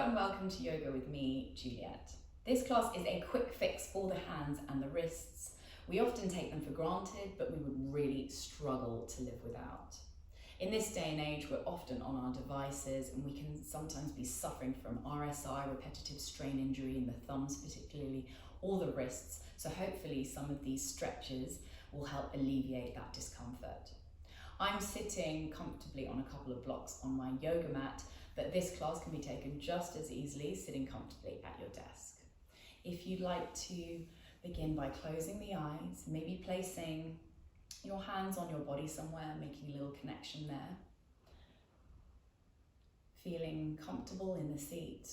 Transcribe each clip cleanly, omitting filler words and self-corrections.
and welcome to Yoga with me, Juliet. This class is a quick fix for the hands and the wrists. We often take them for granted, but we would really struggle to live without. In this day and age, we're often on our devices and we can sometimes be suffering from RSI, repetitive strain injury in the thumbs particularly, or the wrists. So hopefully some of these stretches will help alleviate that discomfort. I'm sitting comfortably on a couple of blocks on my yoga mat, but this class can be taken just as easily sitting comfortably at your desk. If you'd like to begin by closing the eyes, maybe placing your hands on your body somewhere, making a little connection there. Feeling comfortable in the seat,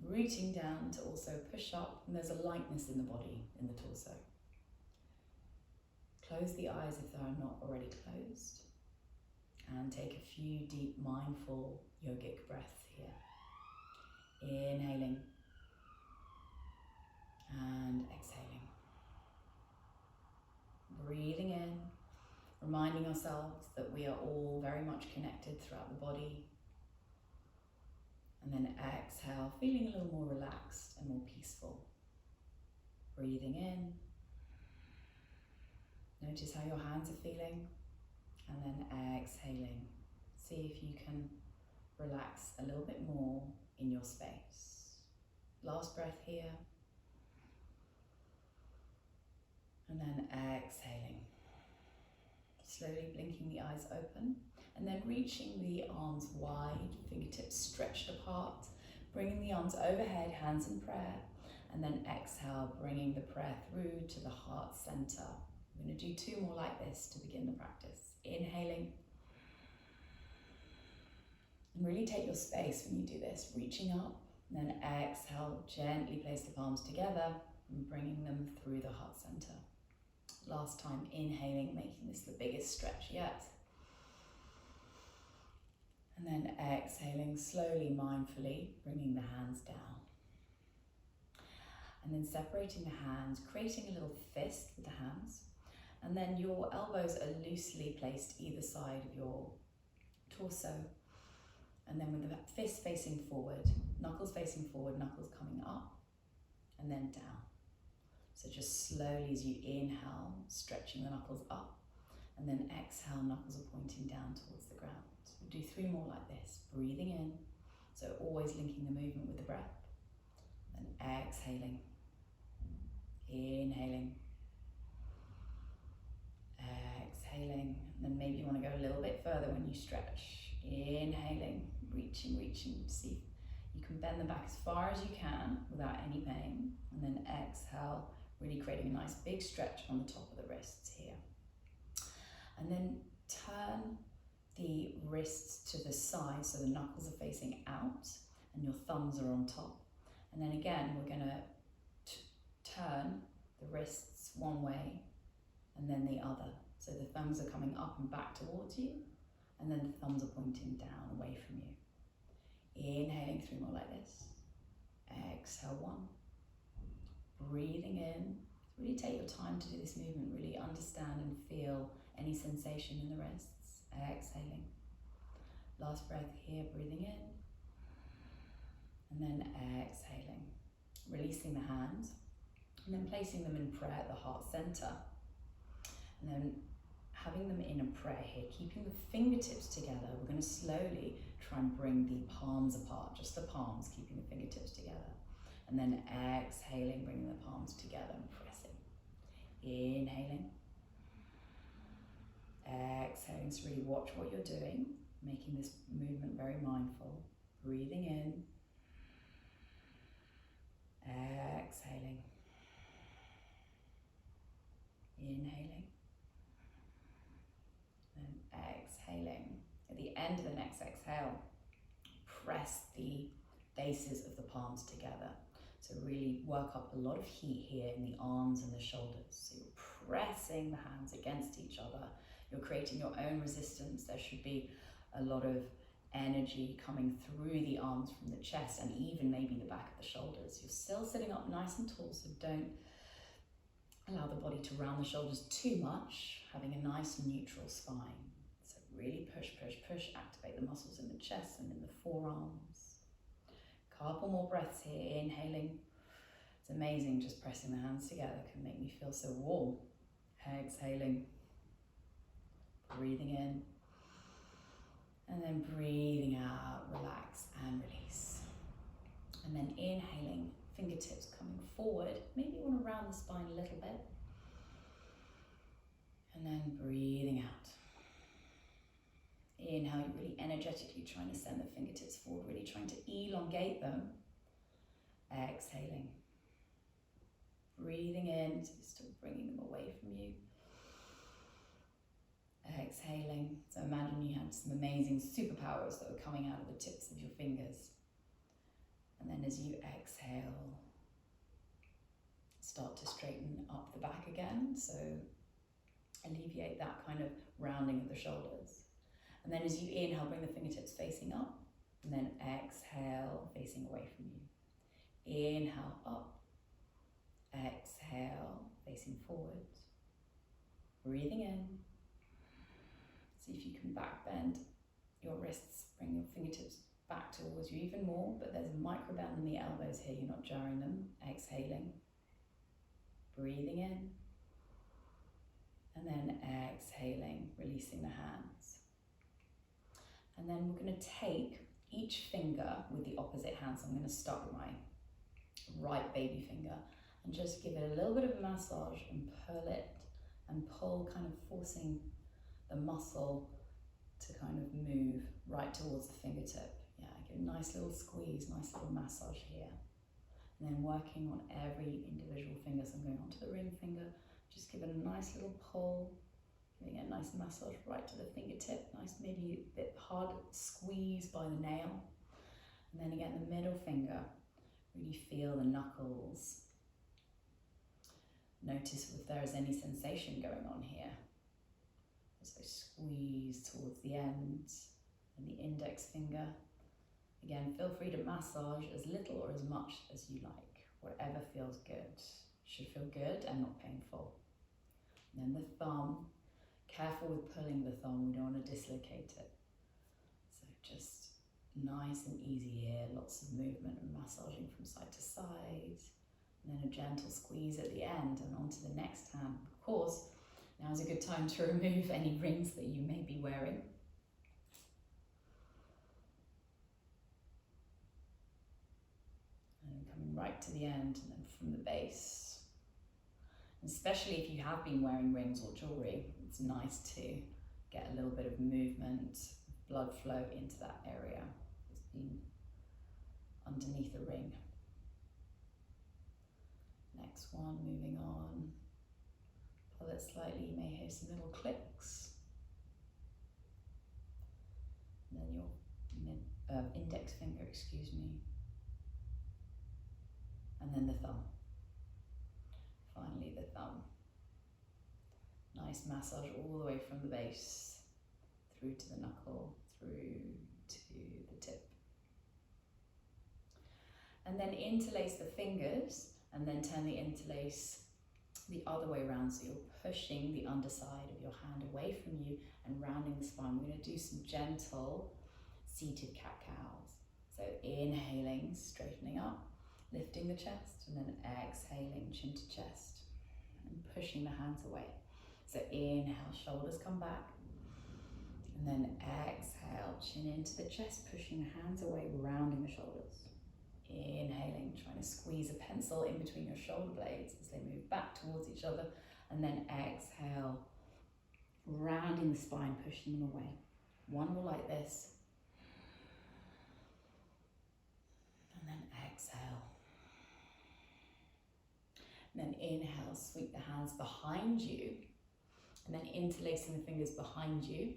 rooting down to also push up, and there's a lightness in the body, in the torso. Close the eyes if they are not already closed, and take a few deep, mindful yogic breaths here. Inhaling and exhaling. Breathing in, reminding ourselves that we are all very much connected throughout the body. And then exhale, feeling a little more relaxed and more peaceful. Breathing in. Notice how your hands are feeling. And then exhaling. See if you can relax a little bit more in your space. Last breath here. And then exhaling. Slowly blinking the eyes open. And then reaching the arms wide, fingertips stretched apart. Bringing the arms overhead, hands in prayer. And then exhale, bringing the prayer through to the heart center. I'm going to do two more like this to begin the practice. Inhaling. And really take your space when you do this, reaching up. And then exhale, gently place the palms together and bringing them through the heart center. Last time, inhaling, making this the biggest stretch yet. And then exhaling, slowly, mindfully, bringing the hands down. And then separating the hands, creating a little fist with the hands. And then your elbows are loosely placed either side of your torso. And then with the fist facing forward, knuckles facing forward, knuckles coming up, and then down. So just slowly as you inhale, stretching the knuckles up, and then exhale, knuckles are pointing down towards the ground. So we'll do three more like this. Breathing in, so always linking the movement with the breath. And exhaling. Inhaling. Exhaling, and then maybe you want to go a little bit further when you stretch. Inhaling, reaching, see if you can bend the back as far as you can without any pain. And then exhale, really creating a nice big stretch on the top of the wrists here. And then turn the wrists to the side so the knuckles are facing out and your thumbs are on top. And then again, we're going to turn the wrists one way and then the other. So the thumbs are coming up and back towards you, and then the thumbs are pointing down away from you. Inhaling, three more like this. Exhale, one. Breathing in. Really take your time to do this movement, really understand and feel any sensation in the wrists. Exhaling. Last breath here, breathing in. And then exhaling. Releasing the hands, and then placing them in prayer at the heart center. And then having them in a prayer here, keeping the fingertips together. We're going to slowly try and bring the palms apart, just the palms, keeping the fingertips together. And then exhaling, bringing the palms together and pressing. Inhaling. Exhaling, so really watch what you're doing, making this movement very mindful. Breathing in. Exhaling. Inhaling. And exhaling. At the end of the next exhale, press the bases of the palms together. So really work up a lot of heat here in the arms and the shoulders. So you're pressing the hands against each other. You're creating your own resistance. There should be a lot of energy coming through the arms from the chest and even maybe the back of the shoulders. You're still sitting up nice and tall, so don't allow the body to round the shoulders too much, having a nice neutral spine. Really push, activate the muscles in the chest and in the forearms. Couple more breaths here, inhaling. It's amazing, just pressing the hands together can make me feel so warm. Exhaling, breathing in, and then breathing out, relax and release. And then inhaling, fingertips coming forward. Maybe you want to round the spine a little bit. And then breathing out. Inhale, you're really energetically trying to send the fingertips forward, really trying to elongate them. Exhaling. Breathing in, so you're still bringing them away from you. Exhaling. So imagine you had some amazing superpowers that were coming out of the tips of your fingers. And then as you exhale, start to straighten up the back again. So alleviate that kind of rounding of the shoulders. And then as you inhale, bring the fingertips facing up. And then exhale, facing away from you. Inhale, up. Exhale, facing forward. Breathing in. See if you can back bend your wrists, bring your fingertips back towards you even more, but there's a micro bend in the elbows here, you're not jarring them. Exhaling. Breathing in. And then exhaling, releasing the hands. And then we're going to take each finger with the opposite hand. So I'm going to start with my right baby finger and just give it a little bit of a massage and pull it and pull, kind of forcing the muscle to kind of move right towards the fingertip. Yeah, give a nice little squeeze, nice little massage here. And then working on every individual finger. So I'm going onto the ring finger, just give it a nice little pull, giving it a nice massage right to the fingertip, nice maybe a bit hard squeeze by the nail. And then again, the middle finger, really feel the knuckles. Notice if there is any sensation going on here. So squeeze towards the end, and the index finger. Again, feel free to massage as little or as much as you like. Whatever feels good. Should feel good and not painful. And then the thumb. Careful with pulling the thumb, we don't want to dislocate it. So just nice and easy here, lots of movement and massaging from side to side. And then a gentle squeeze at the end and onto the next hand. Of course, now is a good time to remove any rings that you may be wearing. And coming right to the end and then from the base. Especially if you have been wearing rings or jewellery, it's nice to get a little bit of movement, blood flow into that area that's been underneath the ring. Next one, moving on. Pull it slightly, you may hear some little clicks. And then your index finger, excuse me. And then the thumb. Finally the thumb. Nice massage all the way from the base, through to the knuckle, through to the tip. And then interlace the fingers, and then turn the interlace the other way around, so you're pushing the underside of your hand away from you and rounding the spine. We're going to do some gentle seated cat-cows. So inhaling, straightening up, lifting the chest, and then exhaling, chin to chest, and pushing the hands away. So inhale, shoulders come back, and then exhale, chin into the chest, pushing the hands away, rounding the shoulders. Inhaling, trying to squeeze a pencil in between your shoulder blades as they move back towards each other, and then exhale, rounding the spine, pushing them away. One more like this, and then exhale. And then inhale, sweep the hands behind you, and then interlacing the fingers behind you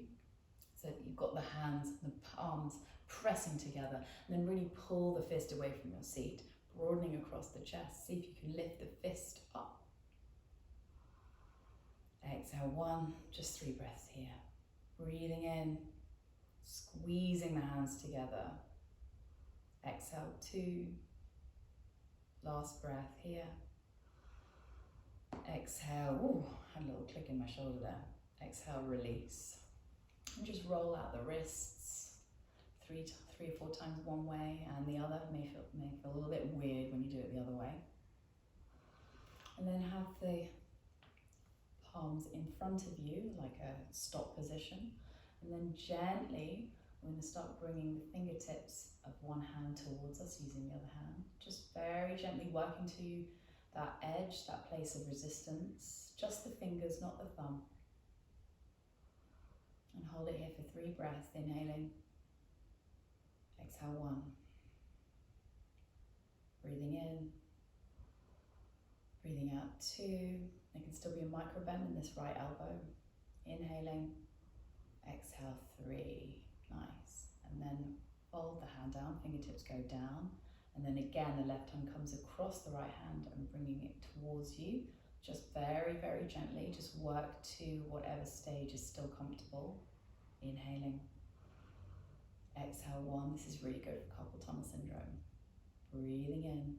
so that you've got the hands and the palms pressing together, and then really pull the fist away from your seat, broadening across the chest. See if you can lift the fist up. Exhale, one, just 3 breaths here. Breathing in, squeezing the hands together. Exhale, 2. Last breath here. Exhale, ooh, had a little click in my shoulder there. Exhale, release. And just roll out the wrists three or four times one way and the other. May feel a little bit weird when you do it the other way. And then have the palms in front of you, like a stop position. And then gently, we're going to start bringing the fingertips of one hand towards us using the other hand. Just very gently working to that edge, that place of resistance. Just the fingers, not the thumb. And hold it here for 3 breaths, inhaling. Exhale 1. Breathing in. Breathing out 2. There can still be a micro bend in this right elbow. Inhaling. Exhale 3. Nice. And then fold the hand down, fingertips go down. And then again, the left hand comes across the right hand and bringing it towards you. Just very, very gently, just work to whatever stage is still comfortable. Inhaling. Exhale 1. This is really good for carpal tunnel syndrome. Breathing in.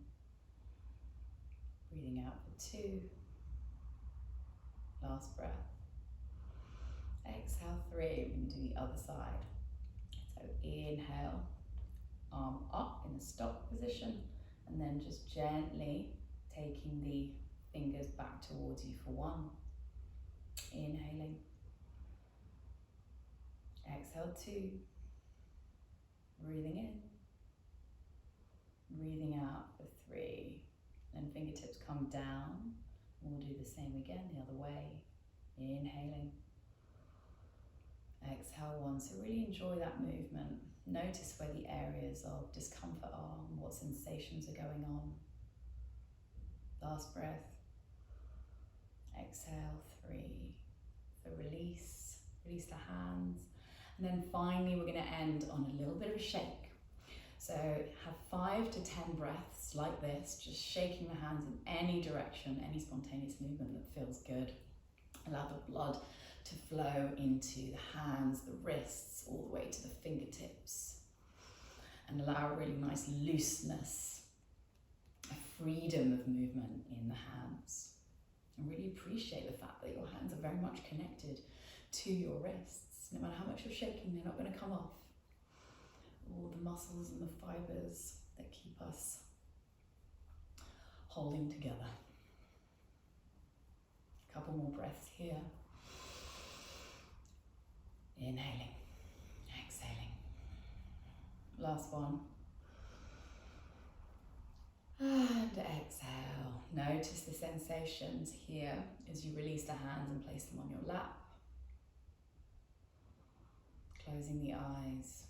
Breathing out for 2. Last breath. Exhale 3. We're going to do the other side. So inhale, arm up in the stop position, and then just gently taking the fingers back towards you for 1. Inhaling. Exhale 2. Breathing in. Breathing out for 3. And fingertips come down. We'll do the same again the other way. Inhaling. Exhale 1. So really enjoy that movement. Notice where the areas of discomfort are and what sensations are going on. Last breath. Exhale 3. So release the hands. And then finally we're going to end on a little bit of a shake. So have 5 to 10 breaths like this, just shaking the hands in any direction, any spontaneous movement that feels good. Allow the blood to flow into the hands, the wrists, all the way to the fingertips. And allow a really nice looseness, a freedom of movement in the hands. And really appreciate the fact that your hands are very much connected to your wrists. No matter how much you're shaking, they're not going to come off. All the muscles and the fibers that keep us holding together. A couple more breaths here. Inhaling, exhaling. Last one. And exhale. Notice the sensations here as you release the hands and place them on your lap. Closing the eyes.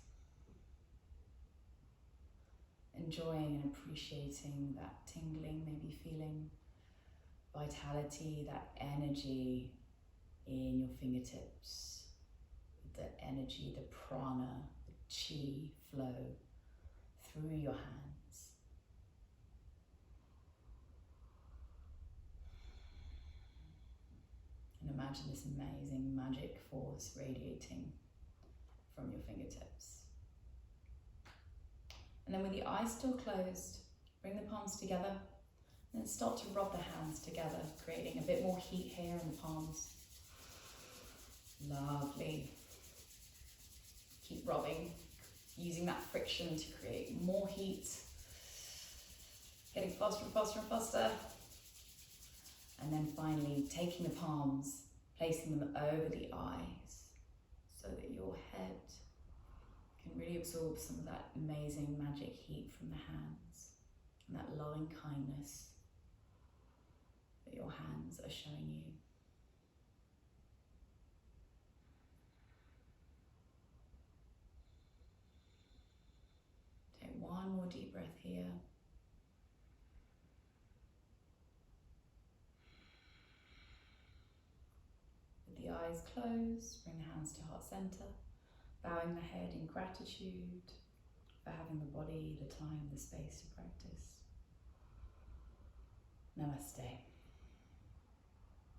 Enjoying and appreciating that tingling, maybe feeling vitality, that energy in your fingertips. The energy, the prana, the chi flow through your hands. And imagine this amazing magic force radiating from your fingertips. And then with the eyes still closed, bring the palms together and then start to rub the hands together, creating a bit more heat here in the palms. Lovely. Keep rubbing, using that friction to create more heat. Getting faster and faster and faster. And then finally taking the palms, placing them over the eyes so that your head can really absorb some of that amazing magic heat from the hands and that loving kindness that your hands are showing you. Take one more deep breath here. With the eyes closed, bring the hands to heart center. Bowing the head in gratitude for having the body, the time, the space to practice. Namaste.